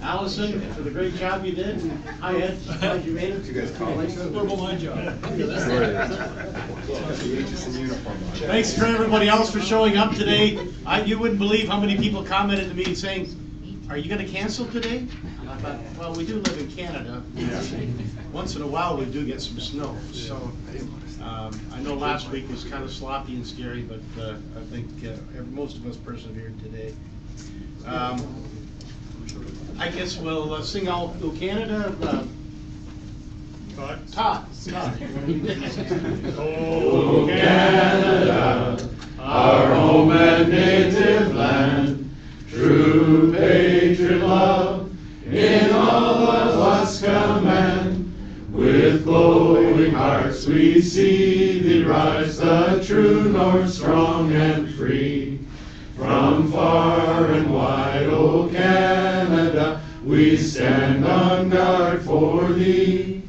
Allison, for the great job you did. Hi, Ed. Glad you made it. You guys colleagues? What about my job? Thanks for everybody else for showing up today. You wouldn't believe how many people commented to me saying, "Are you going to cancel today?" And I thought, well, we do live in Canada. Once in a while we do get some snow. So I know last week was kind of sloppy and scary, but I think most of us persevered today. I guess we'll sing all through Canada. Todd. Oh, Canada, our home and native land, true patriot love in all of us command. With glowing hearts we see thee rise, the true north, strong and free. From far and wide, O Canada, we stand on guard for thee.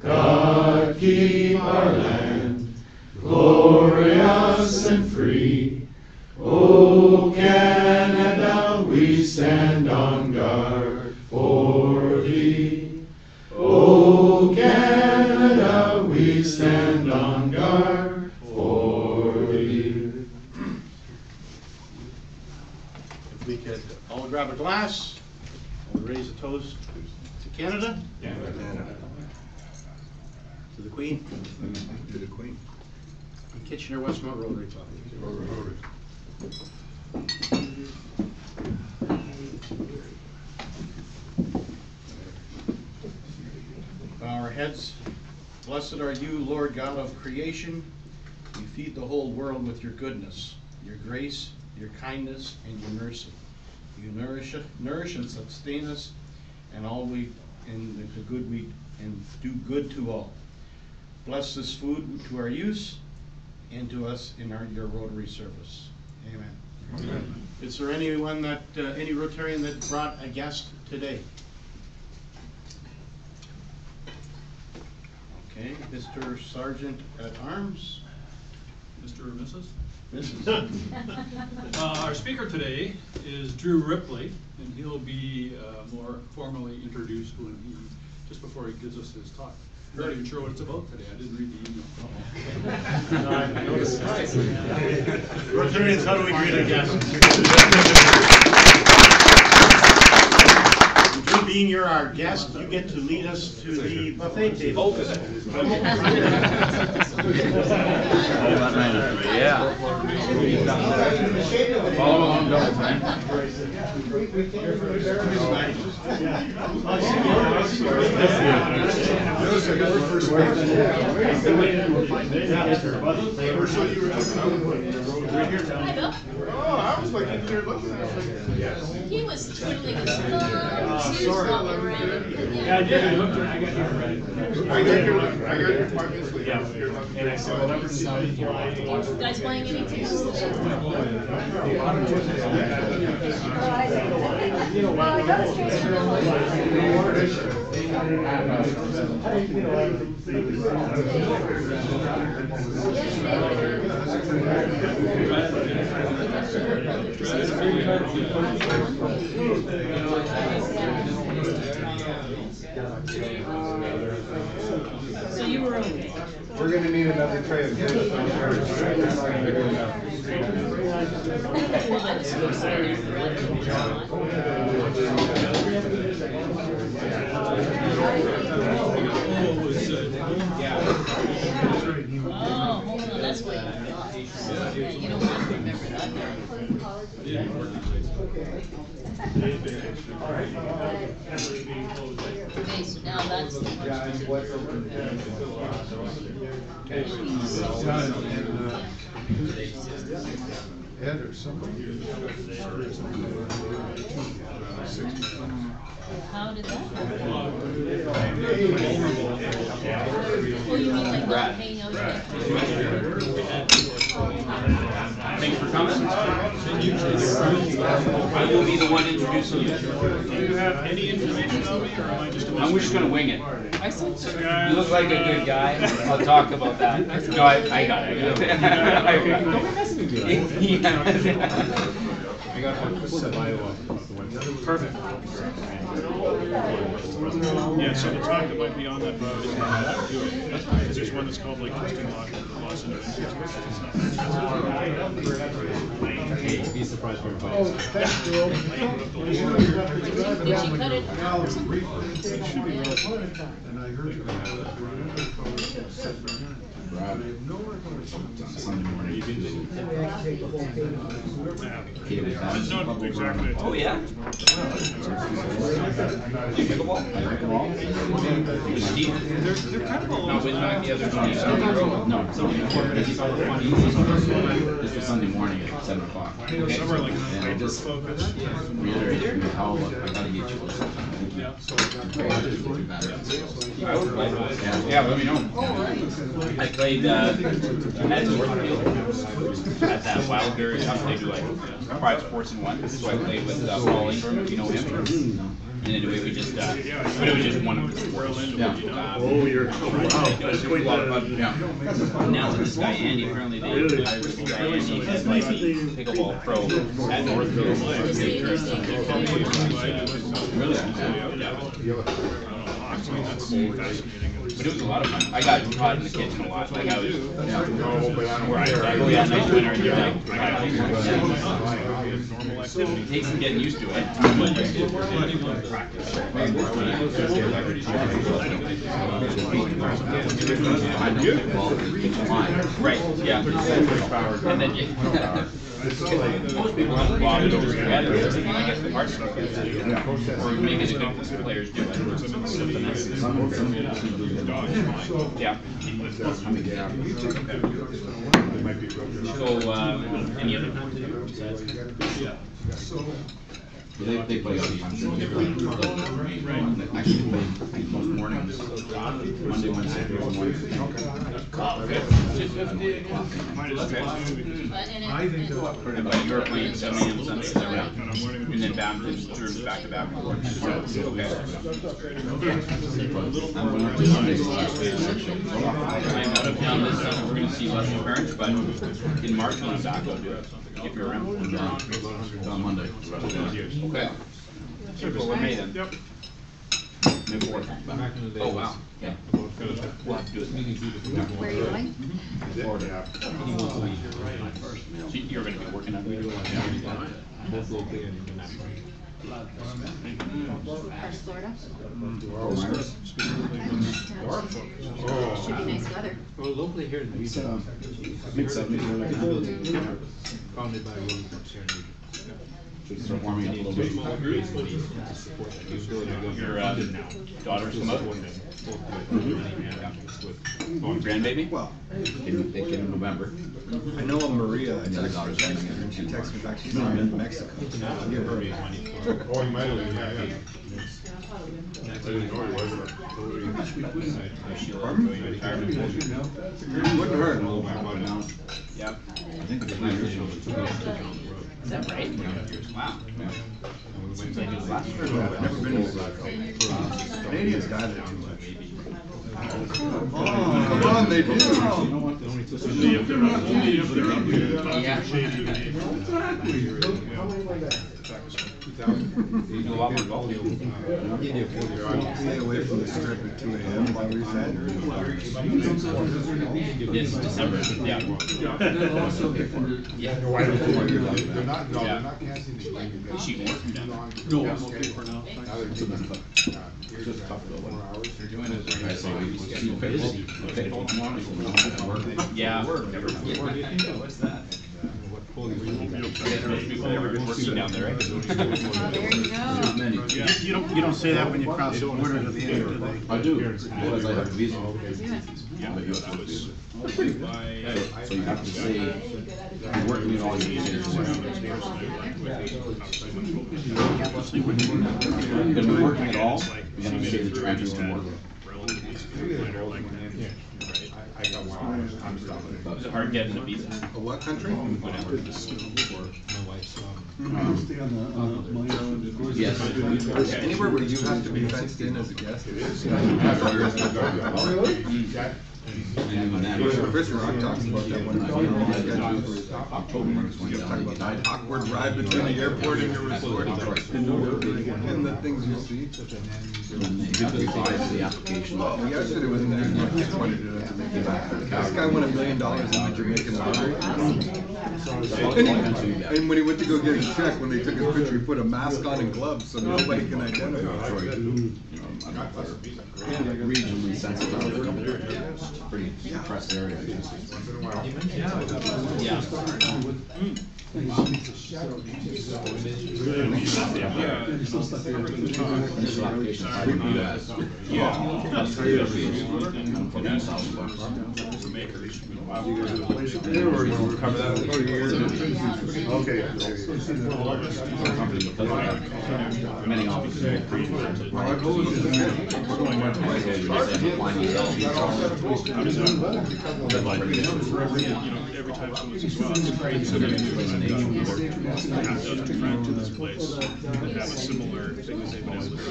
God keep our land glorious and free. O Canada, we stand on guard for thee. O Canada, we stand on guard for thee. If we could all grab a glass and raise a toast to Canada. To the Queen. To the Queen. Kitchener Westmount Rotary Club. Rotary. Bow our heads. Blessed are you, Lord God of creation. You feed the whole world with your goodness, your grace, your kindness, and your mercy. You nourish and sustain us, and do good to all. Bless this food to our use and to us in your Rotary service. Amen. Amen. Is there anyone any Rotarian that brought a guest today? Okay, Mr. Sergeant at Arms. Mr. or Mrs.? Mrs. Our speaker today is Drew Ripley, and he'll be more formally introduced just before he gives us his talk. I'm not even sure what it's about today. I didn't read the email. No, I noticed. Rotarians, how do we greet our guests? Being you're our guest, you get to lead us to the buffet table. Yeah. Follow along, double time. Oh, I was like in here looking at it. He was twiddling his thumbs. He was walking around. Yeah, I did. I looked at it. I got here right. I got your apartment. Yeah. And I said, well, never saw it here. You guys playing any teams today? So you were okay. We're going to need another tray of fish. Oh, hold on, that's what you thought. Yeah, you don't want to remember that. Okay, so now that's the Ed or somebody. How did that happen? Oh, you mean like not paying out yet? Thanks for coming. I will be the one introducing you. Do you have any information on me, or am I just? I'm just gonna wing it. You look like a good guy. I'll talk about that. No, I got it. I got it. I got one. Perfect. Yeah, so the talk that might be on that is there's one that's called like testing loss and Be surprised for everybody. Oh, thanks, Bill. Did she cut it? And I heard Sunday morning. That's not exactly. Oh, yeah? Pickleball? With Steve? They're kind of all No, with not the other Steve. No, this was Sunday morning at 7 o'clock. Some are like And I hyper just focused. reiterated how I gotta get you. Yeah. Yeah, let me know. I played at Northfield at that Wildberry Cup. They do like 5 sports in one. So I played with Paul Ingram, if you know him. And anyway, we just, but it was just one of the sports. Oh, you're, wow. It was a lot of fun. Yeah. Now that this guy Andy, apparently they hired this guy Andy, he's like the pickleball pro at Northfield. Really? But it was a lot of fun. I got caught in the kitchen a lot. Like I was, where I go, yeah, nice winter, and you're like, it takes some getting used to it. But practice. Right, yeah. And then most people don't bother those together. I guess the parts together. Or maybe the good players do it. Yeah. So, any other time today besides? Yeah. They play all the time. Actually, they play most mornings. Monday, Wednesday, Thursday, But you're playing 7 a.m. Sunday, is that right? And then badminton serves back to back. Okay. I'm out of town this summer. We're going to see Westmount parents, but in March when I'm back, I'll do it. If you're around. on Monday. Okay. We're May then. Yep. May 4th. Oh, wow. Yeah. We'll have to do it. Where are you going? Florida. So you're going to be working on it? Both locally and internationally. Across Florida? Oh. Should be nice weather. Well, locally here in the region, Mid-70s. founded by Rotary here in the region. Should start warming up a little bit. Your daughters come up? Grandbaby? Well, They came in November. I know of Maria, I And the other daughter's texted coming her, in. and she texted me back, she's in Mexico. Oh, you might have, yeah. I didn't know he wasn't. Wouldn't hurt. Yeah. I think it's 2 years ago. Is that right? Wow. Seems like it was last year. Never been to Canadians got it too much. Oh, come on, they do. Only if they're up, only if they're up. Yeah. A lot more golf. Stay away from the strip at 2 a.m. Why were you saying? It's December, yeah. Yeah. They're not, no, Yeah. they're not canceling the game. Is she more from down there? No, I'm okay for now. It's just tough though. They're doing it. I say we see busy. Yeah. What's that? Most people ever been working down there, right? Oh, there you go. Many. You don't say that when you cross the border to the end, do they? I do, because I have a visa. Yeah. But you have to visa. By, So you have to say, I'm working in all these years. Gonna be working at all, you're gonna say the transfer to work. Is it hard getting a visa? What country? Whatever. Yes. Anywhere where you have to be fenced in as a guest. Oh, really? Professor Rock talks about that one. Awkward ride between the airport and your resort. And the things you see. The application. Yesterday was this guy won $1 million in the Jamaican lottery. And when he went to go get his check, when they took his picture, he put a mask on and gloves so nobody can identify. Regionally sensitive. Pretty depressed area. Yeah. Cover that for a year. Okay. Many offices. Every time someone says, well, it's considered a friend to this place that have a similar thing that they've been able to do.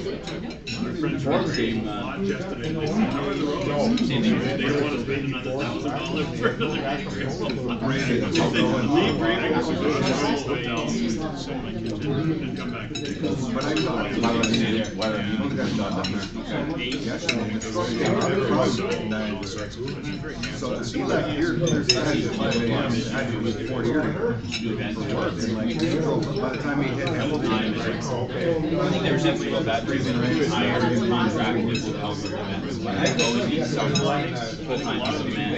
Our friends from the same lot yesterday, and they said, how are the roads? They don't want to spend another $1,000 for another meeting. They bring us to go to the hotel, sit in my kitchen, and come back and take us. But I thought, so he left here Thursday at 5 a.m. had to leave 4 years for work. And like, by the time he hit Hamilton, I think they were simply about that reason. I hired a contract with the help of events. I always need someone to put my demand.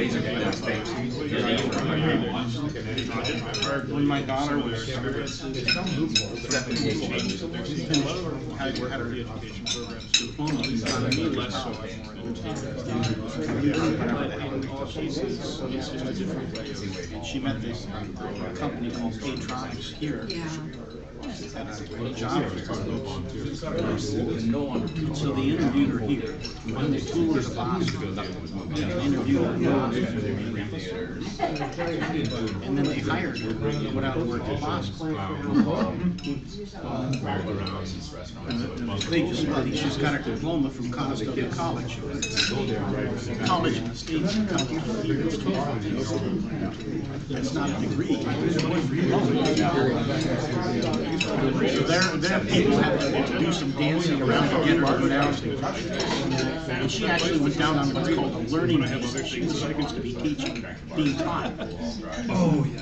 When my daughter was had our education programs too. Less so, more she met this company called Patronics here. So they interviewed her here. When they flew her to Boston, they interviewed her. And then they hired her. They went out to work at Boston. They just studied. She's got her diploma from Conestoga College. College in the States and county. It's not a degree. So their people had to do some dancing around to get her to go down. And she actually went down on what's called a learning visa. She was supposed to be teaching, being taught. Oh, yeah.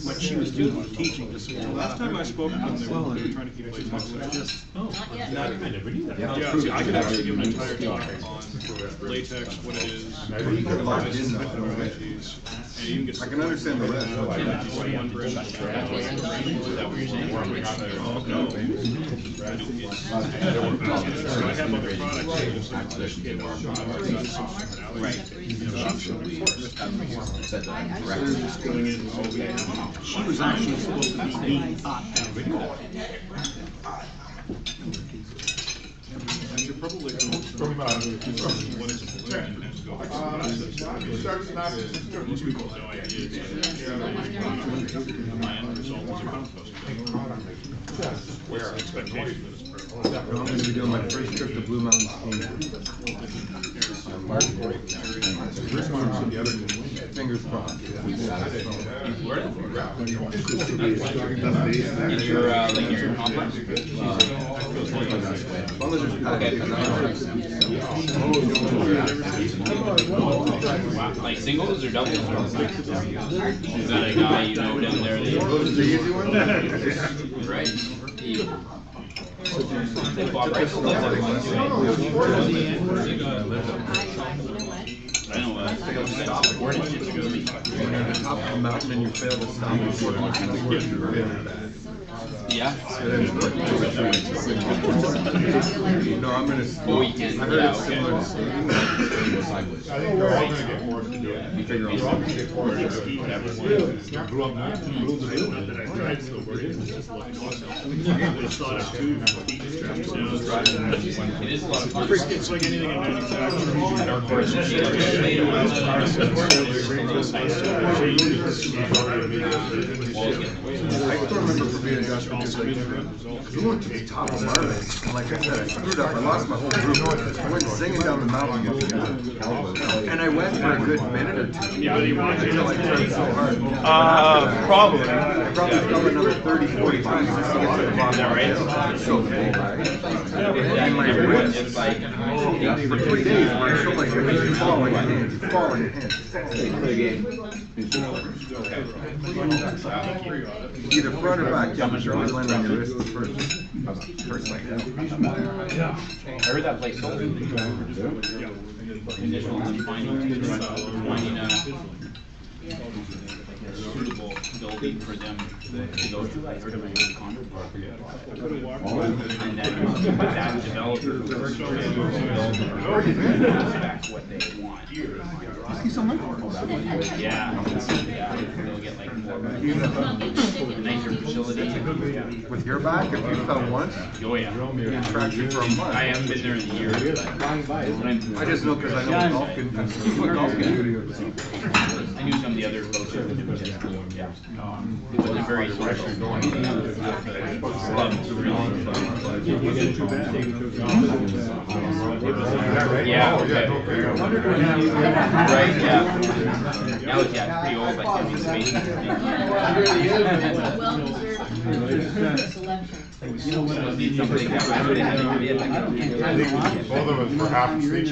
What she was doing was teaching to school. Last time I spoke to them, they were trying to keep it just. Not yet. I could actually give an entire talk on latex, what it is. I can understand the rest. She was actually supposed to be being taught. I should probably what is most people have no idea. My end result was a compost. Where expectation for this program? I'm going to be doing my first trip to Blue Mountain skiing. Fingers crossed. Your conference? Like singles or doubles? Is that a guy you know down there? Those are the easy ones? Right. I know Stop it. When you're at the top of the mountain and you fail to stop before the yeah. No, I'm gonna. Oh, you can. I heard Yeah, it's okay. similar to skating. I think they're all gonna get forced to do it. You figure They're all gonna get forced to do it. Grew up not rules of it. It is a lot of fun. It's like anything in manufacturing. I still remember for being a Josh because like we went to the top of Marvin, and like I said, I screwed ended up, I lost my whole group. I went singing down the mountain. And I went for a good minute or two. Yeah, you want Until I tried so hard. probably. I probably fell another 30, 40 times just to get to the bottom of the hill. So and my wrist, It's like, for 3 days, my shoulder, like, you fall on your hand, you fall on your hand. Either front or back, you always land on your wrist first. First like that. I heard that place sold. Conditional on finding a suitable building for them to go to. I heard of a condo park. And then that developer back what they want. Yeah, they'll get like more nicer facility. With your back, if you fell once, Oh yeah. you tracked you for a month. I haven't been there in a year, but I just know because I know golf can I knew some of the other coaches. Yeah. It wasn't very social. Club to really. Yeah. Okay. Right. Yeah. Now it's pretty old. Like space. Need something that really had Both of us were half asleep.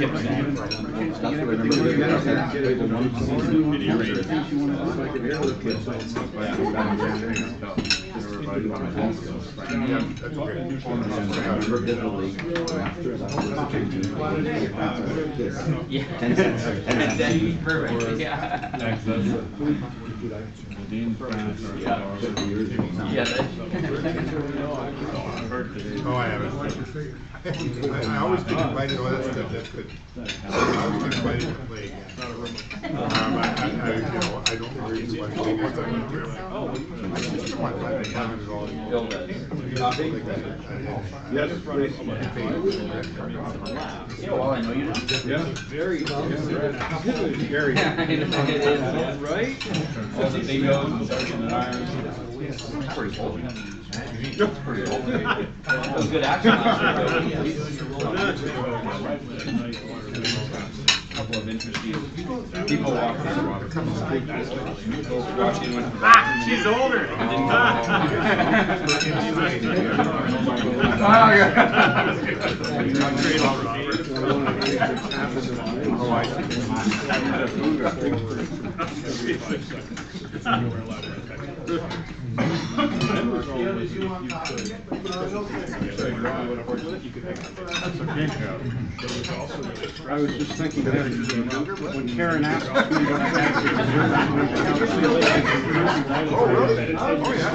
Yeah. 10 cents. Perfect. Yeah. Oh, I haven't. I always get invited, oh, that's good, that's good. I always get invited to play again. You know, I don't agree with what they do. I just don't want to play at all. Yes, Yeah, well, I know you know. Yeah, very. Gary. Right? All the bingoes and sergeant at irons. Pretty old. Pretty old. That was good action last year. Couple of interesting people walking in. She's older. I was just thinking that when Karen asked me what I had to Oh, really? Oh, yeah.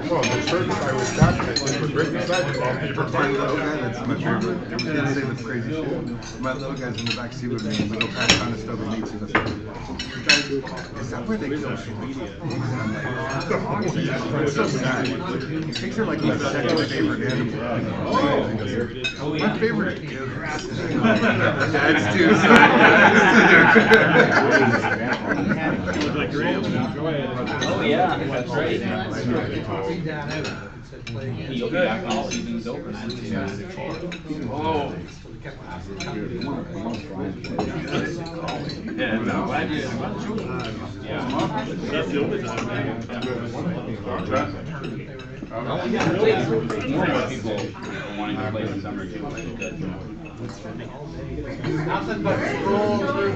Well, the service I was watching, I think, was right beside the ball. My little guy, that's my favorite. Can't say that's crazy shit. My little guy's in the back seat with me, and we go kind of stuff and meets with us. Is that where they kill people? And I'm like, it's so sad. He thinks they're like my second favorite animal. My favorite is that's too Oh yeah, that's right. You'll be back when all season's over. Oh. Yeah, no, glad you. Yeah. That's the only time. More people wanting to play in summer too, which is good. Nothing but scroll through.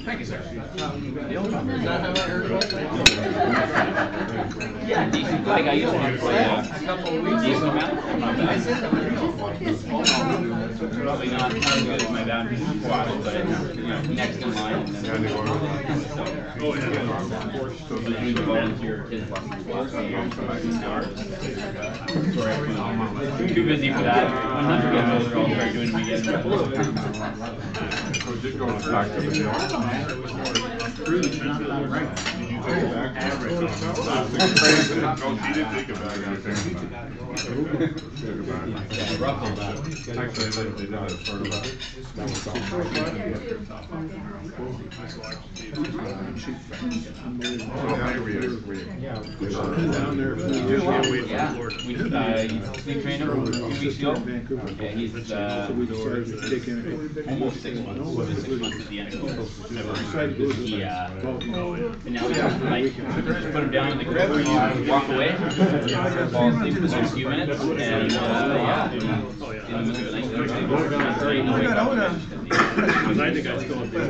Thank you, sir. Yeah, decent. Like I used to play a couple of weeks, decent amount. Probably not as good as my boundary squash, but next in line. And then Oh, yeah. so doing the volunteer kids lesson squash. Too busy for that. When Hunter gets older, I'll start doing it again. So did go back to the hill. Really not that right. take it back. We trained him 2 weeks ago. Yeah, he's almost 6 months. 6 months at the end of February. And now we just put him down in the crib, walk away, fall asleep for the next few minutes, and Because I think I still have the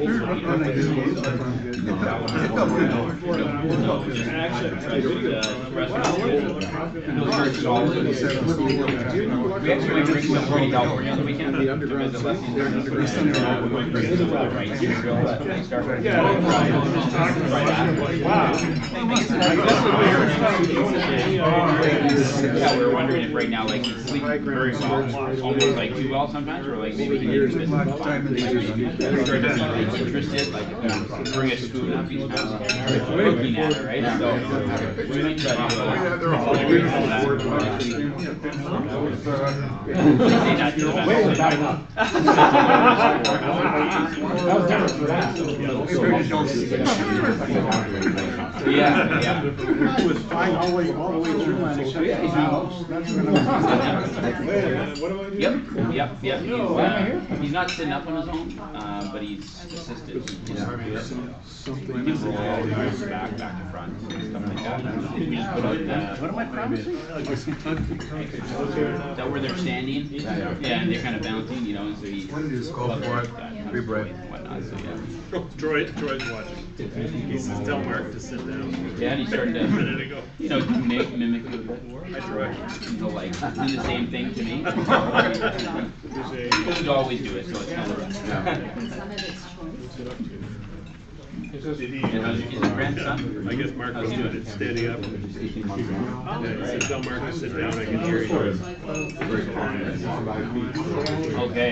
old we actually went drinking with Ripley, California on the weekend. Because the lessons there, yeah, we were wondering if right now, like, he's sleeping very well, almost like too well sometimes, or like maybe he needs a bit of fun. Like, started to be interested, like, bring a spoon up, he's kind of looking at it, right? So, we might try to do yeah. It was fine all the way through, and except for the house. Yep. He's not sitting up on his own, but he's assisted. He's back to front, stuff like that. We just put out what am I promising? Is that where they're standing? Yeah, and they're kind of bouncing, you know, and so he whatnot. So Troy's watching. He says, tell Mark to sit down. yeah, and he started to, you know, mimic a little bit. I try. He'll like do the same thing to me. He doesn't always do it, so it's kind of Is it grandson? I guess Mark was doing it standing up. Tell Mark to sit down, I can hear you. Okay.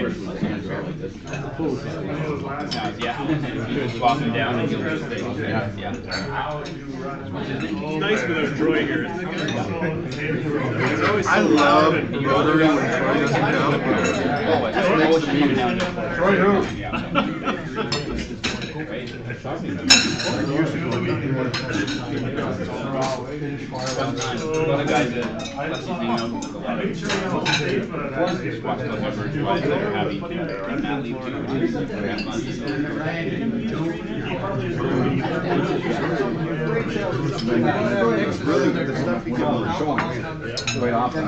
Yeah. He just walks him down and he'll just say, yeah. It's nice without Troy here. I love Rotary when Troy doesn't come. Troy who? A lot of guys that are happy on that leave too. Really, the stuff he can Quite often.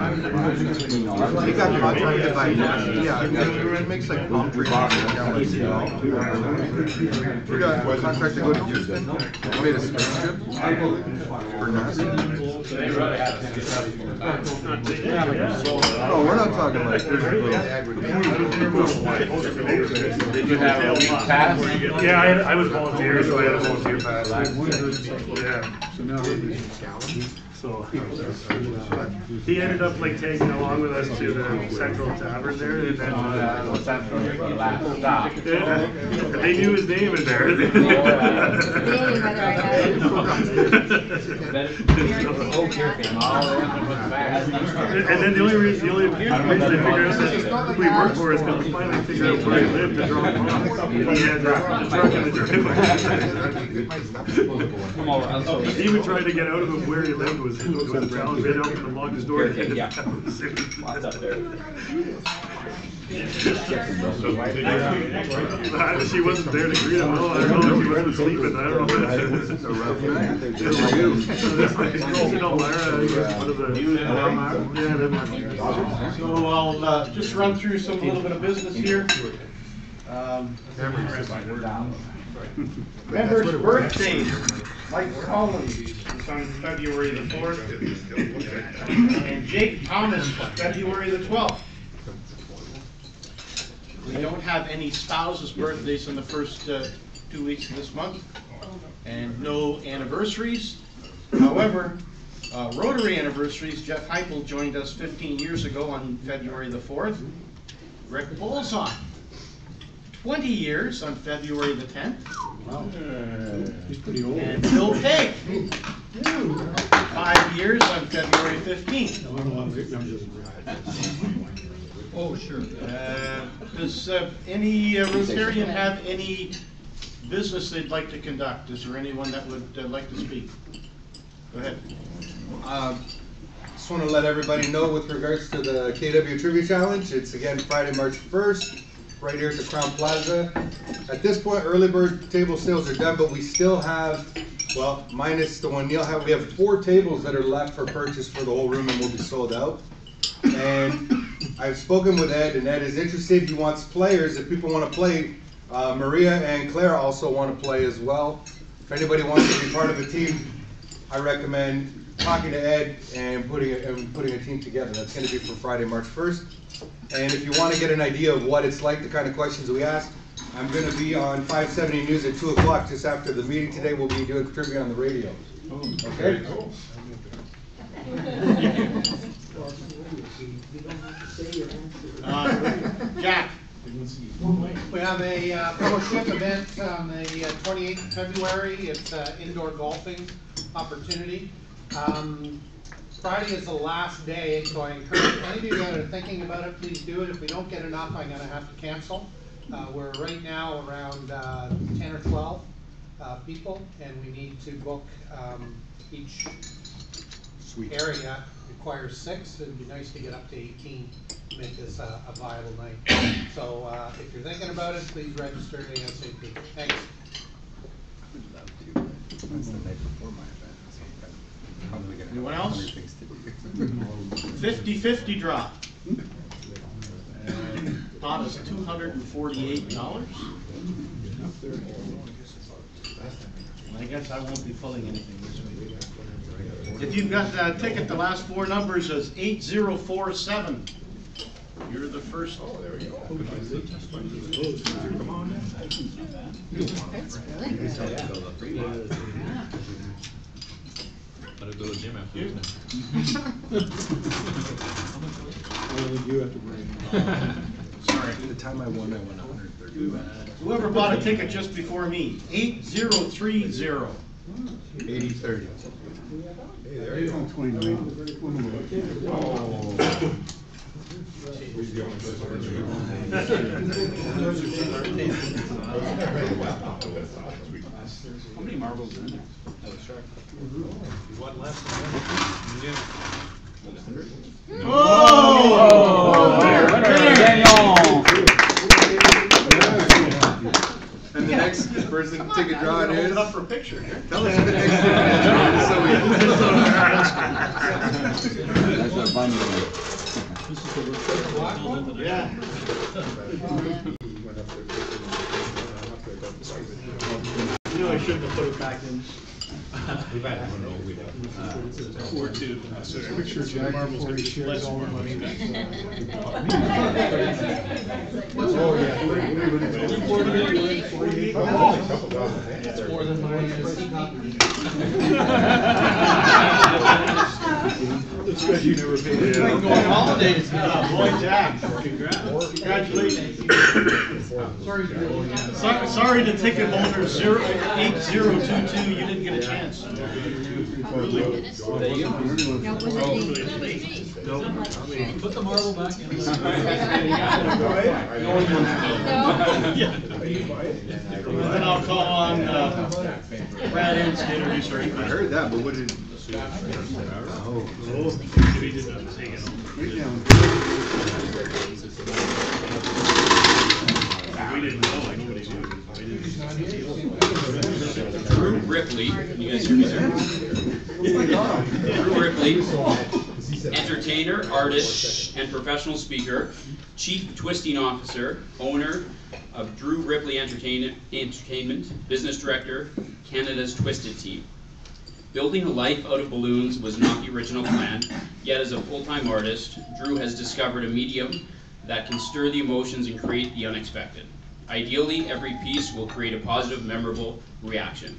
He got contracted by it makes like palm trees. We got contracted to go to Houston. Made a spaceship for NASA. Oh, we're not talking like there's a Did you have a week pass? Yeah, I was volunteer, so I had a volunteer pass. So he ended up like taking along with us to the Central Tavern there, and then and they knew his name in there. And then the only reason I figured out that we worked for is because we finally figured out where he lived to drop him off. He had the truck in the driveway. He even tried to get out of him where he lived was the challenge. We had to open and lock his door. She wasn't there to greet him. I don't know if she wasn't sleeping. I don't know. a rough night. So I'll just run through a little bit of business here. Members' birthdays. Mike Collins is on February the 4th. And Jake Thomas, February the 12th. We don't have any spouses' birthdays in the first 2 weeks of this month. And no anniversaries. However, Rotary anniversaries, Jeff Heipel joined us 15 years ago on February the 4th. Rick Bolzon, 20 years on February the 10th. And Bill Peg, 5 years on February 15th. Oh, sure. Does any Rotarian have any business they'd like to conduct? Is there anyone that would like to speak? Go ahead. Just want to let everybody know with regards to the KW Trivia Challenge. It's again Friday, March 1st, right here at the Crown Plaza. At this point, early bird table sales are done, but we still have, well, minus the one Neil had, we have 4 tables that are left for purchase for the whole room and will be sold out. And I've spoken with Ed, and Ed is interested. He wants players. If people want to play, Maria and Claire also want to play as well. If anybody wants to be part of a team, I recommend talking to Ed and putting a team together. That's going to be for Friday, March 1st. And if you want to get an idea of what it's like, the kind of questions we ask, I'm going to be on 570 News at 2 o'clock just after the meeting today. We'll be doing trivia on the radio. Okay? Jack. We have a fellowship event on the 28th of February. It's indoor golfing opportunity. Friday is the last day, so I encourage any of you that are thinking about it, please do it. If we don't get enough, I'm going to have to cancel. We're right now around 10 or 12 people, and we need to book each area requires 6. It'd be nice to get up to 18 to make this a viable night. So if you're thinking about it, please register ASAP. Thanks. Anyone else? 50-50 draw. Pot is $248. I guess I won't be pulling anything this week. If you've got a ticket, the last 4 numbers is 8047. You're the first. Oh, there we go. Come on. That's good. Gotta go to the gym after You. Sorry. The time I won 130. Whoever bought a ticket just before me, 8030. 80-30. Hey, there you go. 29. How many marbles are in there? What last? And the next person to take a draw Hold is. it up for a picture here. Tell us who the next person is. That's a fun one. Yeah. You know, I shouldn't have put it back in. We've had one over. Or 2. So make sure Jack marbles gonna be less more money. Oh, yeah. That's more than mine is. It's good you never paid it. Like going holidays. Boy, Jack. Congratulations. Sorry to ticket holder 8022. You didn't get a chance. Put the marble back in. Then I'll call on Brad Ince to introduce her. I heard that, but what did? We did not take it home. We didn't know. Nobody knew. Drew Ripley, you guys hear me there? Drew Ripley, entertainer, artist, and professional speaker, chief twisting officer, owner of Drew Ripley Entertainment, business director, Canada's Twisted Team. Building a life out of balloons was not the original plan, yet as a full-time artist, Drew has discovered a medium that can stir the emotions and create the unexpected. Ideally, every piece will create a positive, memorable reaction.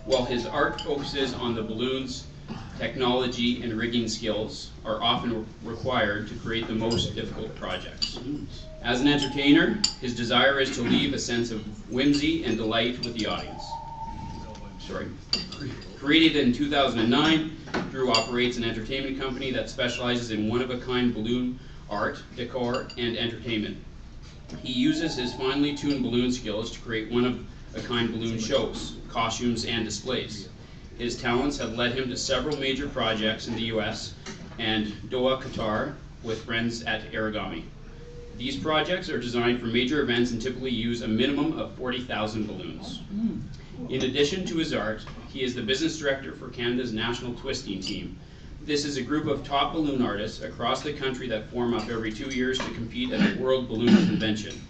While his art focuses on the balloons, technology, and rigging skills are often required to create the most difficult projects. As an entertainer, his desire is to leave a sense of whimsy and delight with the audience. Created in 2009, Drew operates an entertainment company that specializes in one-of-a-kind balloon art, decor, and entertainment. He uses his finely tuned balloon skills to create one-of-a-kind balloon shows, costumes, and displays. His talents have led him to several major projects in the US and Doha, Qatar, with friends at Origami. These projects are designed for major events and typically use a minimum of 40,000 balloons. In addition to his art, he is the business director for Canada's National Twisting Team. This is a group of top balloon artists across the country that form up every 2 years to compete at a World Balloon Convention.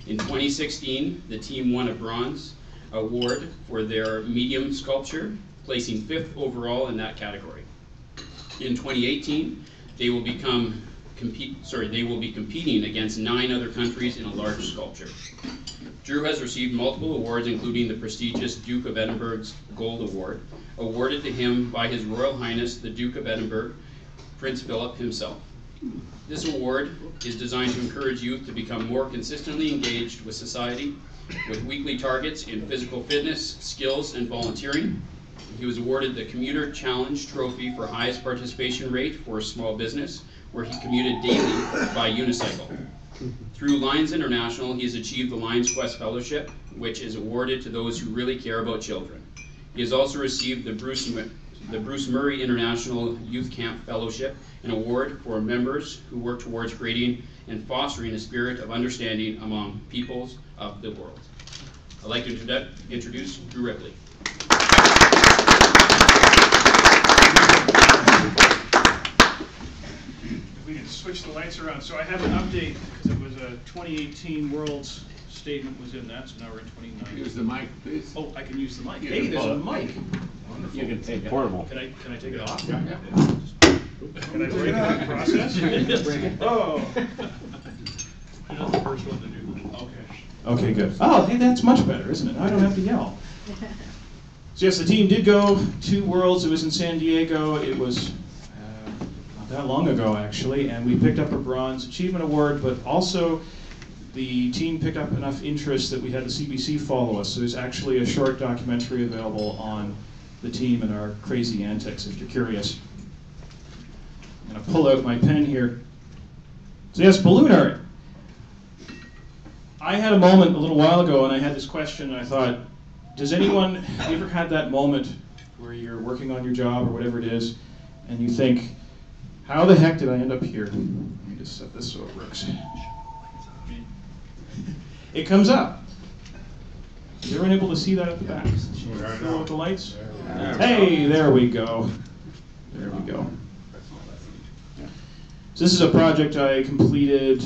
In 2016, the team won a bronze award for their medium sculpture, placing 5th overall in that category. In 2018, they will be competing against 9 other countries in a large sculpture. Drew has received multiple awards, including the prestigious Duke of Edinburgh's Gold Award, awarded to him by His Royal Highness the Duke of Edinburgh, Prince Philip himself. This award is designed to encourage youth to become more consistently engaged with society, with weekly targets in physical fitness, skills, and volunteering. He was awarded the Commuter Challenge Trophy for highest participation rate for a small business, where he commuted daily by unicycle. Through Lions International, he has achieved the Lions Quest Fellowship, which is awarded to those who really care about children. He has also received the Bruce Murray International Youth Camp Fellowship, an award for members who work towards creating and fostering a spirit of understanding among peoples of the world. I'd like to introduce Drew Ripley. We can switch the lights around. So I have an update because it was a 2018 World's statement was in that, so now we're in 2019. Use the mic, please. Oh, I can use the mic. Hey, there's a mic. You can take it. Portable. Can I take it off? Yeah. Can I break it out process? Oh. You're not the first one to do that. Okay. Okay, good. Oh, hey, that's much better, isn't it? I don't have to yell. So yes, the team did go to Worlds. It was in San Diego. It was not that long ago, actually, and we picked up a Bronze Achievement Award, but also the team picked up enough interest that we had the CBC follow us. So there's actually a short documentary available on the team and our crazy antics, if you're curious. I'm going to pull out my pen here. So yes, balloon art. I had a moment a little while ago, and I had this question, and I thought, does anyone, have you ever had that moment where you're working on your job or whatever it is, and you think, how the heck did I end up here? Let me just set this so it works. It comes up. Is everyone able to see that at the back? Fill with the lights? Hey, there we go. There we go. So this is a project I completed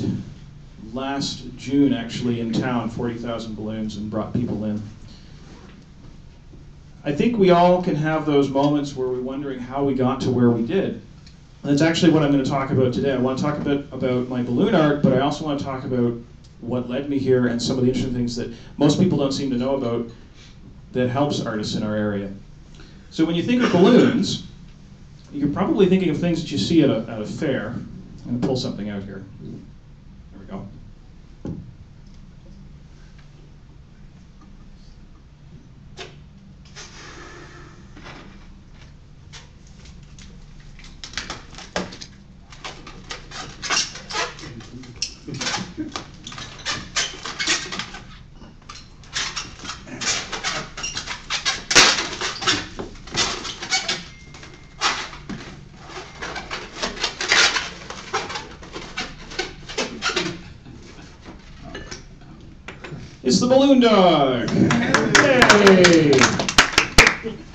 last June, actually, in town, 40,000 balloons, and brought people in. I think we all can have those moments where we're wondering how we got to where we did. And that's actually what I'm going to talk about today. I want to talk a bit about my balloon art, but I also want to talk about what led me here and some of the interesting things that most people don't seem to know about that helps artists in our area. So when you think of balloons, you're probably thinking of things that you see at a fair. I'm going to pull something out here. There we go. It's the balloon dog. Hey!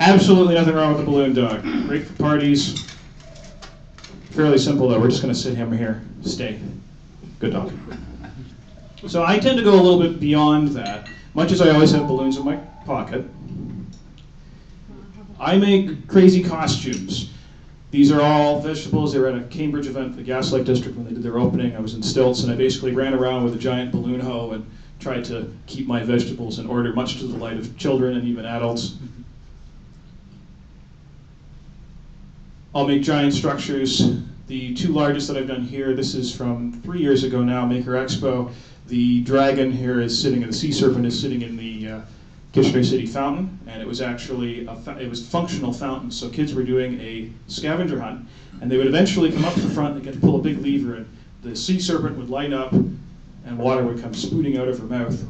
Absolutely nothing wrong with the balloon dog. Great for parties. Fairly simple though. We're just going to sit him here. Stay. Good dog. So I tend to go a little bit beyond that. Much as I always have balloons in my pocket, I make crazy costumes. These are all vegetables. They were at a Cambridge event, the Gaslight District, when they did their opening. I was in stilts, and I basically ran around with a giant balloon hoe and tried to keep my vegetables in order, much to the delight of children and even adults. I'll make giant structures. The two largest that I've done here, this is from 3 years ago now, Maker Expo. The dragon here is sitting, the sea serpent is sitting in the Kitchener City fountain, and it was actually it was functional fountain. So kids were doing a scavenger hunt, and they would eventually come up to the front and get to pull a big lever, and the sea serpent would light up, and water would come spouting out of her mouth.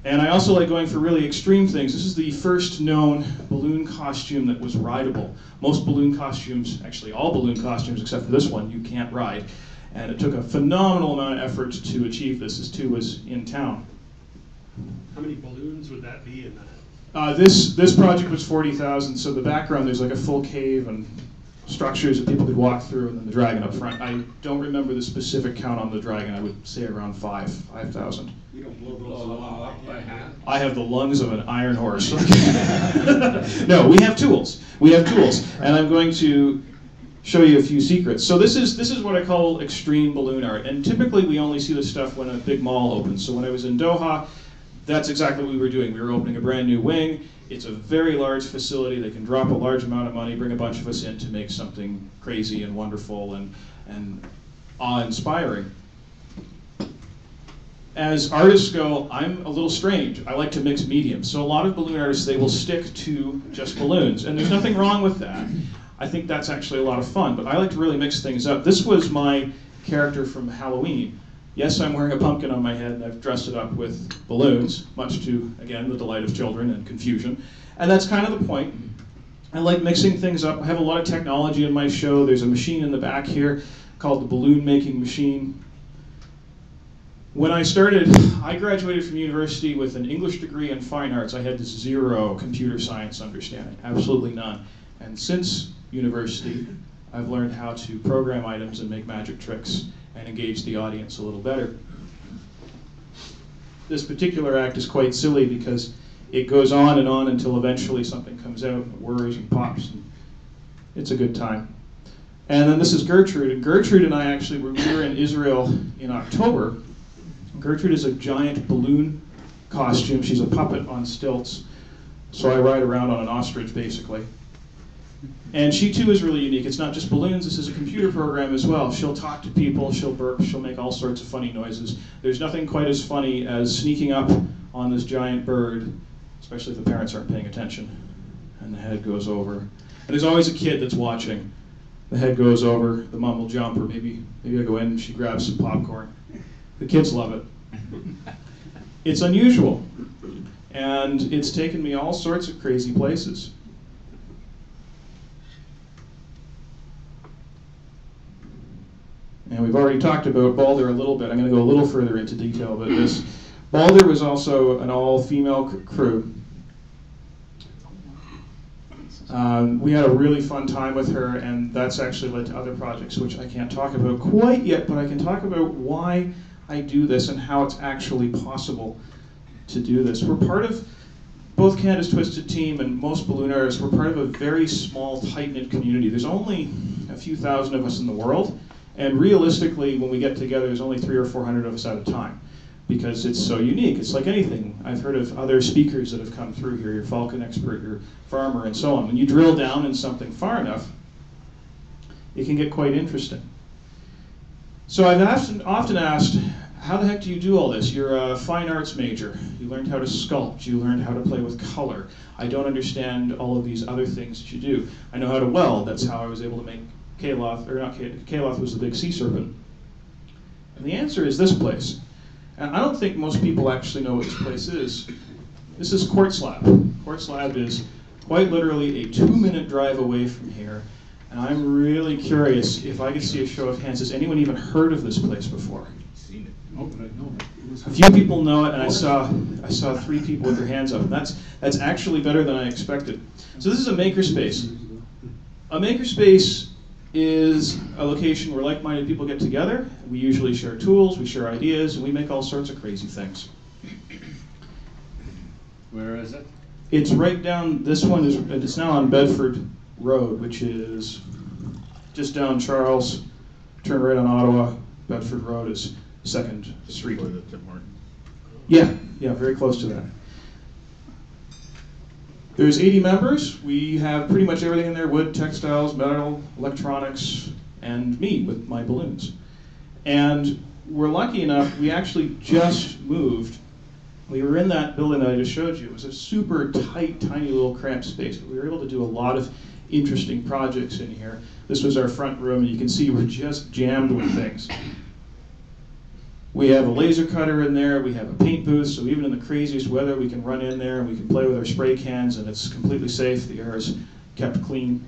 And I also like going for really extreme things. This is the first known balloon costume that was rideable. Most balloon costumes, actually all balloon costumes except for this one, you can't ride. And it took a phenomenal amount of effort to achieve this. This too was in town. How many balloons would that be in that? This project was 40,000, so the background there's like a full cave and structures that people could walk through, and then the dragon up front. I don't remember the specific count on the dragon. I would say around 5,000. You don't blow those all up by hand? I have the lungs of an iron horse. No, we have tools. We have tools, and I'm going to show you a few secrets. So this is what I call extreme balloon art, and typically we only see this stuff when a big mall opens. So when I was in Doha, that's exactly what we were doing. We were opening a brand new wing. It's a very large facility. They can drop a large amount of money, bring a bunch of us in to make something crazy and wonderful and awe-inspiring. As artists go, I'm a little strange. I like to mix mediums. So a lot of balloon artists, they will stick to just balloons, and there's nothing wrong with that. I think that's actually a lot of fun, but I like to really mix things up. This was my character from Halloween. Yes, I'm wearing a pumpkin on my head, and I've dressed it up with balloons, much to, again, the delight of children and confusion. And that's kind of the point. I like mixing things up. I have a lot of technology in my show. There's a machine in the back here called the balloon making machine. When I started, I graduated from university with an English degree in fine arts. I had zero computer science understanding, absolutely none. And since university, I've learned how to program items and make magic tricks and engage the audience a little better. This particular act is quite silly because it goes on and until eventually something comes out and whirs and pops, and it's a good time. And then this is Gertrude, and Gertrude and I actually we were in Israel in October. Gertrude is a giant balloon costume. She's a puppet on stilts, so I ride around on an ostrich basically. And she too is really unique. It's not just balloons, this is a computer program as well. She'll talk to people, she'll burp, she'll make all sorts of funny noises. There's nothing quite as funny as sneaking up on this giant bird, especially if the parents aren't paying attention, and the head goes over. And there's always a kid that's watching. The head goes over, the mom will jump, or maybe I go in and she grabs some popcorn. The kids love it. It's unusual, and it's taken me all sorts of crazy places. And we've already talked about Balder a little bit. I'm going to go a little further into detail about this. Balder was also an all-female crew. We had a really fun time with her, and that's actually led to other projects, which I can't talk about quite yet, but I can talk about why I do this and how it's actually possible to do this. We're part of both Canada's Twisted Team and most balloon artists. We're part of a very small, tight-knit community. There's only a few thousand of us in the world. And realistically, when we get together, there's only 300 or 400 of us at a time because it's so unique. It's like anything. I've heard of other speakers that have come through here, your falcon expert, your farmer, and so on. When you drill down in something far enough, it can get quite interesting. So I've often asked, how the heck do you do all this? You're a fine arts major. You learned how to sculpt. You learned how to play with color. I don't understand all of these other things that you do. I know how to weld. That's how I was able to make Kaloth, or not Kaloth was the big sea serpent. And the answer is this place. And I don't think most people actually know what this place is. This is Quartz Lab. Quartz Lab is quite literally a 2-minute drive away from here. And I'm really curious if I could see a show of hands. Has anyone even heard of this place before? Seen it. Oh, but I know it. A few people know it, and I saw 3 people with their hands up. And that's actually better than I expected. So this is a makerspace. A makerspace is a location where like-minded people get together. We usually share tools, we share ideas, and we make all sorts of crazy things. Where is it? It's right down, this one is, it's now on Bedford Road, which is just down Charles, turn right on Ottawa. Bedford Road is 2nd Street. Yeah, very close to that. There's 80 members. We have pretty much everything in there: wood, textiles, metal, electronics, and me with my balloons. And we're lucky enough, we actually just moved. We were in that building that I just showed you. It was a super tight, tiny little cramped space, but we were able to do a lot of interesting projects in here. This was our front room, and you can see we're just jammed with things. We have a laser cutter in there, we have a paint booth, so even in the craziest weather we can run in there and we can play with our spray cans, and it's completely safe. The air is kept clean.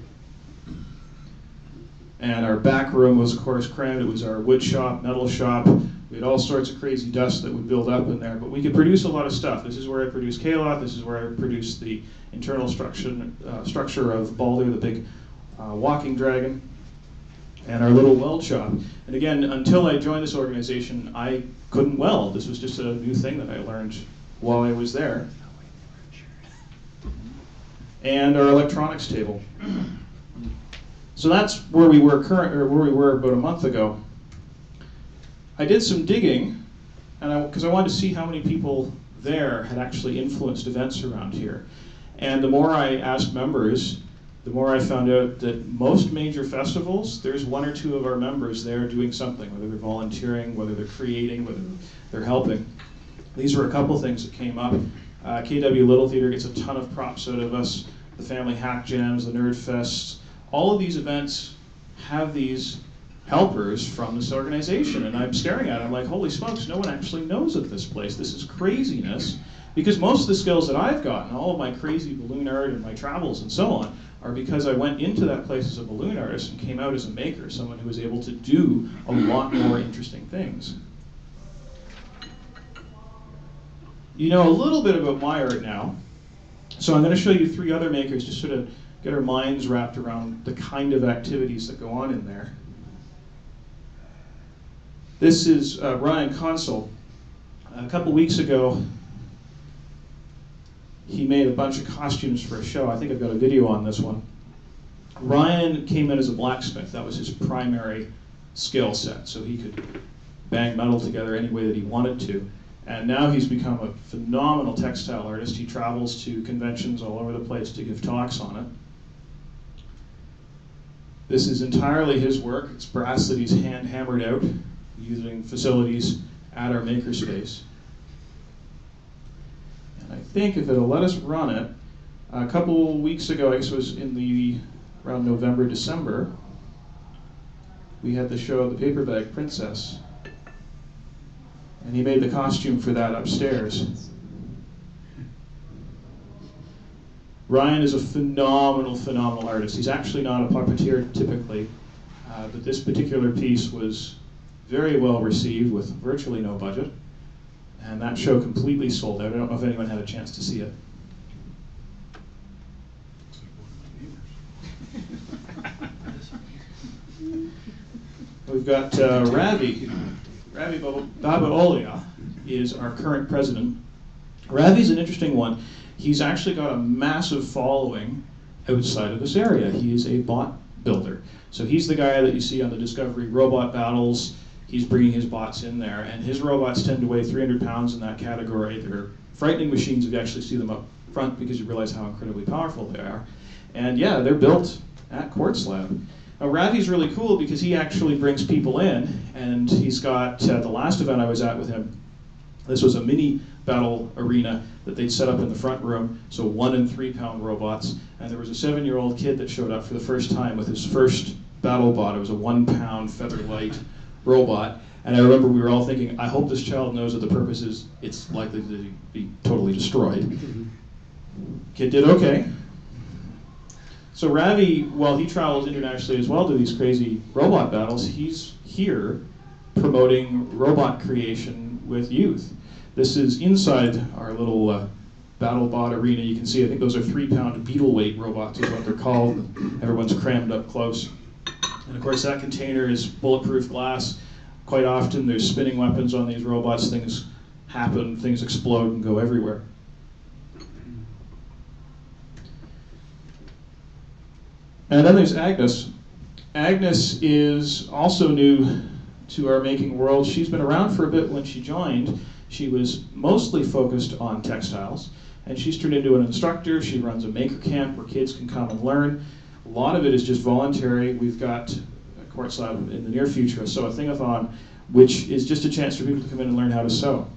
And our back room was, of course, crammed. It was our wood shop, metal shop. We had all sorts of crazy dust that would build up in there, but we could produce a lot of stuff. This is where I produced Kalot. This is where I produced the internal structure of Balder, the big walking dragon, and our little weld shop. And again, until I joined this organization, I couldn't weld. This was just a new thing that I learned while I was there. And our electronics table. So that's where we were about a month ago. I did some digging, and because I wanted to see how many people there had actually influenced events around here. And the more I asked members, the more I found out that most major festivals, there's one or two of our members there doing something, whether they're volunteering, whether they're creating, whether they're helping. These were a couple things that came up. KW Little Theater gets a ton of props out of us. The Family Hack Jams, the Nerd Fests. All of these events have these helpers from this organization, and I'm staring at it, I'm like, holy smokes, no one actually knows of this place. This is craziness, because most of the skills that I've gotten, all of my crazy balloon art and my travels and so on, are because I went into that place as a balloon artist and came out as a maker, someone who was able to do a lot more interesting things. You know a little bit about my art now, so I'm going to show you 3 other makers, just sort of get our minds wrapped around the kind of activities that go on in there. This is Ryan Consul. A couple weeks ago, he made a bunch of costumes for a show. I think I've got a video on this one. Ryan came in as a blacksmith. That was his primary skill set, so he could bang metal together any way that he wanted to. And now he's become a phenomenal textile artist. He travels to conventions all over the place to give talks on it. This is entirely his work. It's brass that he's hand-hammered out using facilities at our makerspace. And I think if it'll let us run it, a couple weeks ago, I guess it was around November, December, we had the show The Paper Bag Princess. And he made the costume for that upstairs. Ryan is a phenomenal, phenomenal artist. He's actually not a puppeteer typically, but this particular piece was very well received with virtually no budget. And that show completely sold out. I don't know if anyone had a chance to see it. We've got Ravi. Ravi Babaolia is our current president. Ravi's an interesting one. He's actually got a massive following outside of this area. He is a bot builder. So he's the guy that you see on the Discovery robot battles. He's bringing his bots in there, and his robots tend to weigh 300 pounds in that category. They're frightening machines if you actually see them up front, because you realize how incredibly powerful they are. And yeah, they're built at Quartz Lab. Now Ravi's really cool because he actually brings people in, and he's got, the last event I was at with him, this was a mini battle arena that they'd set up in the front room, so 1 and 3 pound robots, and there was a 7-year-old kid that showed up for the first time with his first battle bot. It was a 1 pound featherlight robot, and I remember we were all thinking, I hope this child knows that the purpose is it's likely to be totally destroyed. Kid did okay. So Ravi, while he travels internationally as well to these crazy robot battles, he's here promoting robot creation with youth. This is inside our little battle bot arena. You can see, I think those are 3 pound beetle weight robots is what they're called. Everyone's crammed up close. And of course that container is bulletproof glass. Quite often there's spinning weapons on these robots. Things happen, things explode and go everywhere. And then there's Agnes. Agnes is also new to our making world. She's been around for a bit. When she joined, she was mostly focused on textiles, And she's turned into an instructor. She runs a maker camp where kids can come and learn. A lot of it is just voluntary. We've got a Quartz Lab in the near future, a Sew a Thing-a-thon, which is just a chance for people to come in and learn how to sew.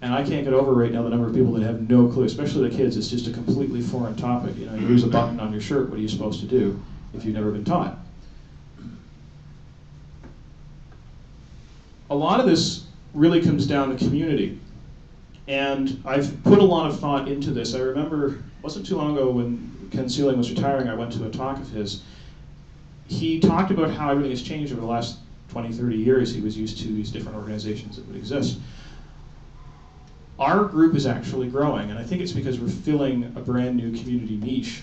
And I can't get over right now the number of people that have no clue, especially the kids. It's just a completely foreign topic. You know, you lose a button on your shirt, what are you supposed to do if you've never been taught? A lot of this really comes down to community. And I've put a lot of thought into this. I remember, it wasn't too long ago when Ken Sealing was retiring, I went to a talk of his. He talked about how everything has changed over the last 20, 30 years. He was used to these different organizations that would exist. Our group is actually growing, and I think it's because we're filling a brand new community niche.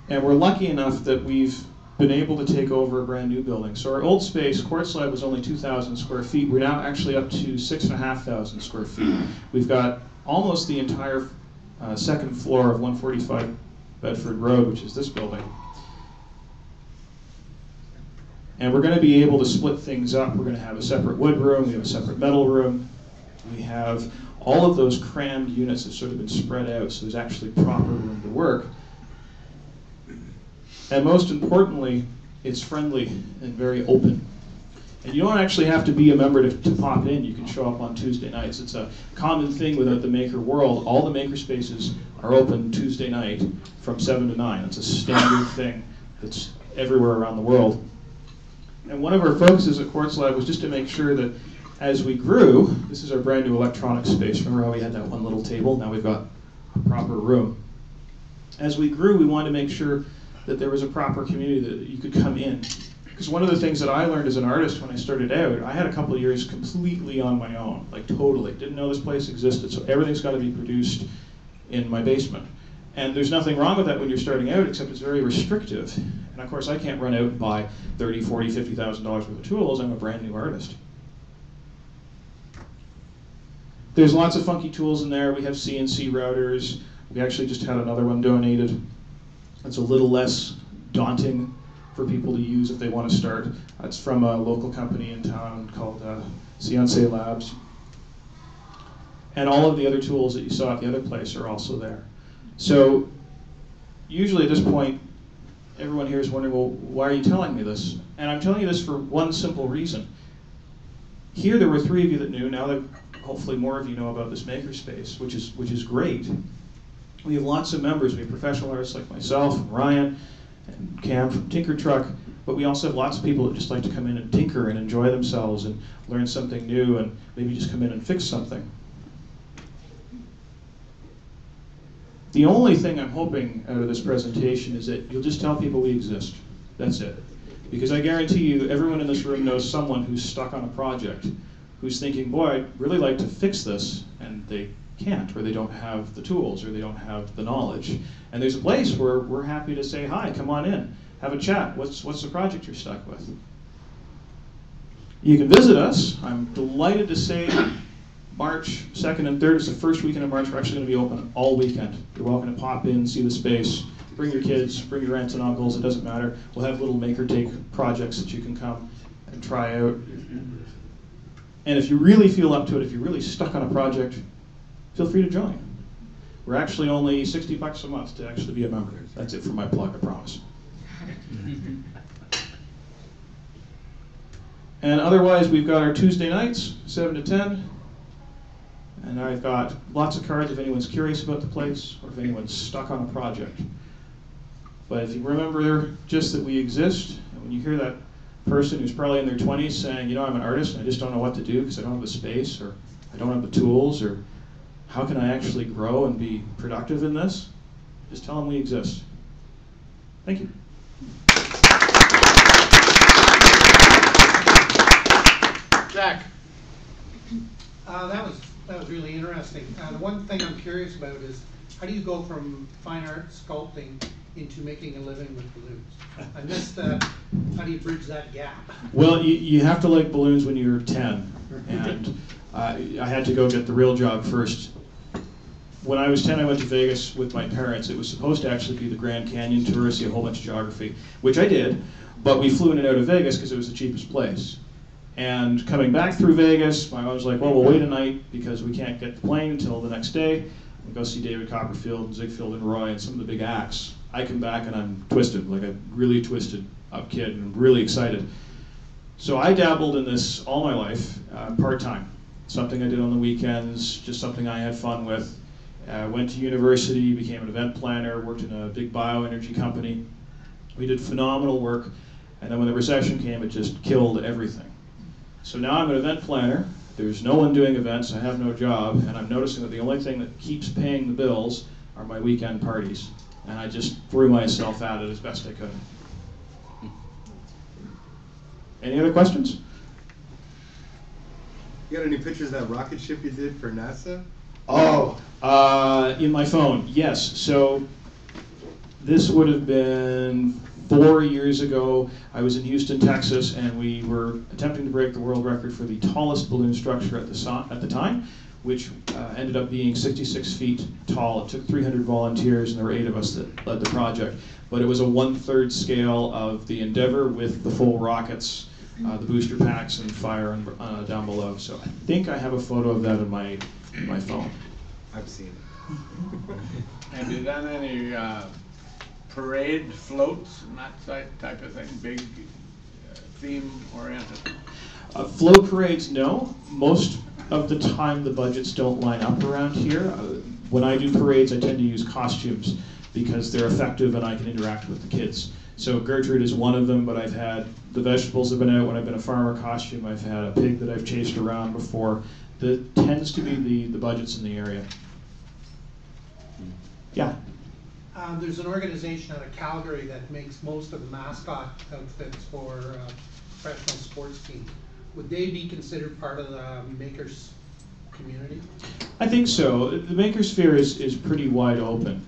And we're lucky enough that we've been able to take over a brand new building. So our old space, Quartz Lab, was only 2,000 square feet. We're now actually up to 6,500 square feet. We've got almost the entire second floor of 145 Bedford Road, which is this building. And we're going to be able to split things up. We're going to have a separate wood room, we have a separate metal room. We have all of those crammed units have sort of been spread out, so there's actually proper room to work. And most importantly, it's friendly and very open. And you don't actually have to be a member to pop in. You can show up on Tuesday nights. It's a common thing within the maker world. All the maker spaces are open Tuesday night from 7 to 9. It's a standard thing that's everywhere around the world. And one of our focuses at Quartz Lab was just to make sure that as we grew, this is our brand new electronics space. Remember how we had that one little table? Now we've got a proper room. As we grew, we wanted to make sure that there was a proper community that you could come in. Because one of the things that I learned as an artist when I started out, I had a couple of years completely on my own, like totally. Didn't know this place existed, so everything's got to be produced in my basement. And there's nothing wrong with that when you're starting out, except it's very restrictive. And of course, I can't run out and buy $30,000, $40,000, $50,000 worth of tools. I'm a brand new artist. There's lots of funky tools in there. We have CNC routers. We actually just had another one donated. It's a little less daunting for people to use if they want to start. It's from a local company in town called CNC Labs. And all of the other tools that you saw at the other place are also there. So usually at this point, everyone here is wondering, well, why are you telling me this? And I'm telling you this for one simple reason. Here there were 3 of you that knew. Now that hopefully more of you know about this makerspace, which is great. We have lots of members. We have professional artists like myself and Ryan and Cam from Tinker Truck, but we also have lots of people that just like to come in and tinker and enjoy themselves and learn something new and maybe just come in and fix something. The only thing I'm hoping out of this presentation is that you'll just tell people we exist. That's it. Because I guarantee you, everyone in this room knows someone who's stuck on a project, who's thinking, boy, I'd really like to fix this, and they can't, or they don't have the tools, or they don't have the knowledge. And there's a place where we're happy to say, hi, come on in, have a chat. What's the project you're stuck with? You can visit us. I'm delighted to say March 2nd and 3rd is the first weekend of March. We're actually going to be open all weekend. You're welcome to pop in, see the space, bring your kids, bring your aunts and uncles, it doesn't matter. We'll have little maker take projects that you can come and try out. And if you really feel up to it, if you're really stuck on a project, feel free to join. We're actually only $60 a month to actually be a member. That's it for my plug, I promise. And otherwise, we've got our Tuesday nights, 7 to 10. And I've got lots of cards if anyone's curious about the place or if anyone's stuck on a project. But if you remember just that we exist, and when you hear that person who's probably in their 20s saying, you know, I'm an artist and I just don't know what to do because I don't have the space or I don't have the tools, or how can I actually grow and be productive in this? Just tell them we exist. Thank you. Jack. That was really interesting. The one thing I'm curious about is how do you go from fine art sculpting into making a living with balloons? I missed that. How do you bridge that gap? Well, you have to like balloons when you're 10, and I had to go get the real job first. When I was 10, I went to Vegas with my parents. It was supposed to actually be the Grand Canyon tour, see a whole bunch of geography, which I did, but we flew in and out of Vegas because it was the cheapest place. And coming back through Vegas, my mom was like, well, we'll wait a night because we can't get the plane until the next day. We go see David Copperfield, Ziegfeld and Roy, and some of the big acts. I come back and I'm twisted, like a really twisted up kid, and really excited. So I dabbled in this all my life, part-time. Something I did on the weekends, just something I had fun with. Went to university, became an event planner, worked in a big bioenergy company. We did phenomenal work, and then when the recession came, it just killed everything. So now I'm an event planner. There's no one doing events, I have no job, and I'm noticing that the only thing that keeps paying the bills are my weekend parties. And I just threw myself at it as best I could. Any other questions? You got any pictures of that rocket ship you did for NASA? Oh, in my phone, yes. So this would have been 4 years ago. I was in Houston, Texas, and we were attempting to break the world record for the tallest balloon structure at the time, which ended up being 66 feet tall. It took 300 volunteers, and there were 8 of us that led the project. But it was a 1/3 scale of the Endeavour with the full rockets, the booster packs, and fire down below. So I think I have a photo of that in my phone. I've seen it. Have you done any parade floats and that type of thing, big theme-oriented? Float parades, no. Most of the time the budgets don't line up around here. When I do parades, I tend to use costumes because they're effective and I can interact with the kids. So Gertrude is one of them, but I've had, the vegetables have been out when I've been a farmer costume. I've had a pig that I've chased around before. That tends to be the budgets in the area. Yeah? There's an organization out of Calgary that makes most of the mascot outfits for professional sports teams. Would they be considered part of the makers community? I think so. The maker sphere is pretty wide open.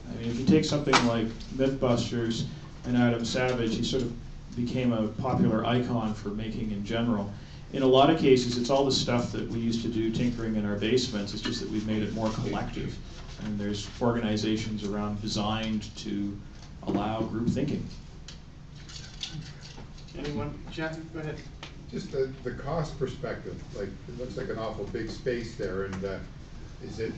I mean, if you take something like Mythbusters and Adam Savage, he sort of became a popular icon for making in general. In a lot of cases, it's all the stuff that we used to do tinkering in our basements. It's just that we've made it more collective. And there's organizations around designed to allow group thinking. Anyone? Jeff, go ahead. Just the cost perspective, like, it looks like an awful big space there, and is it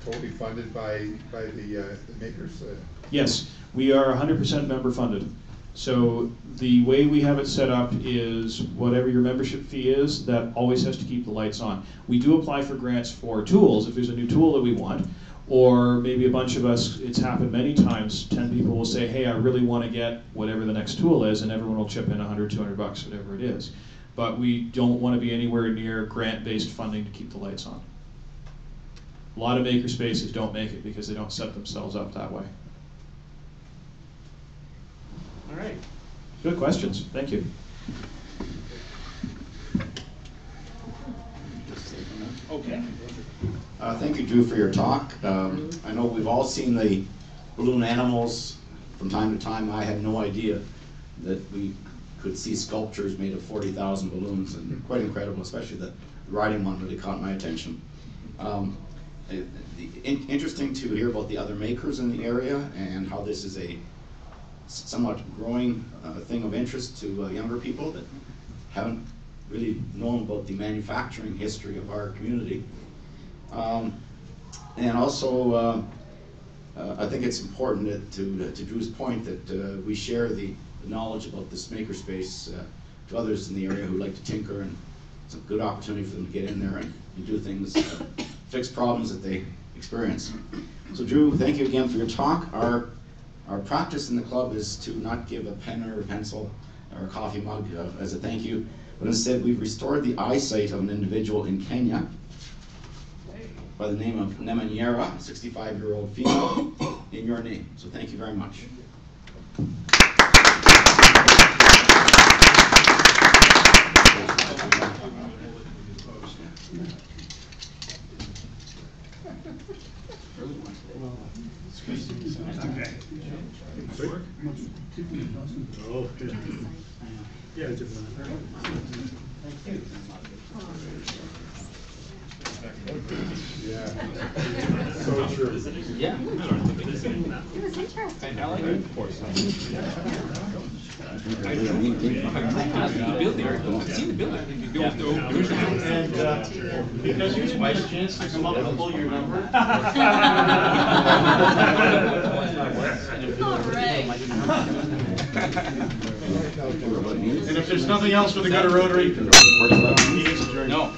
totally funded by the makers? Yes, we are 100% member funded. So the way we have it set up is whatever your membership fee is, that always has to keep the lights on. We do apply for grants for tools if there's a new tool that we want, or maybe a bunch of us, it's happened many times, 10 people will say, hey, I really want to get whatever the next tool is, and everyone will chip in 100, 200 bucks, whatever it is. But we don't want to be anywhere near grant-based funding to keep the lights on. A lot of maker spaces don't make it because they don't set themselves up that way. All right. Good questions. Thank you. Okay. Thank you, Drew, for your talk. I know we've all seen the balloon animals from time to time. I had no idea that we could see sculptures made of 40,000 balloons, and quite incredible, especially the riding one really caught my attention. Interesting to hear about the other makers in the area and how this is a somewhat growing thing of interest to younger people that haven't really known about the manufacturing history of our community. And also, I think it's important to Drew's point that we share the knowledge about this makerspace to others in the area who like to tinker, and it's a good opportunity for them to get in there and do things, fix problems that they experience. So Drew, thank you again for your talk. Our practice in the club is to not give a pen or a pencil or a coffee mug as a thank you, but instead we've restored the eyesight of an individual in Kenya by the name of Nemanyera, a 65-year-old female, in your name. So thank you very much. Oh, yeah, it's Yeah, so true. Yeah. It was interesting. I like it. The building, I've seen the building. And because you didn't get a chance to come up and pull your number. And if there's nothing else for the good of Rotary, meeting's adjourned. No.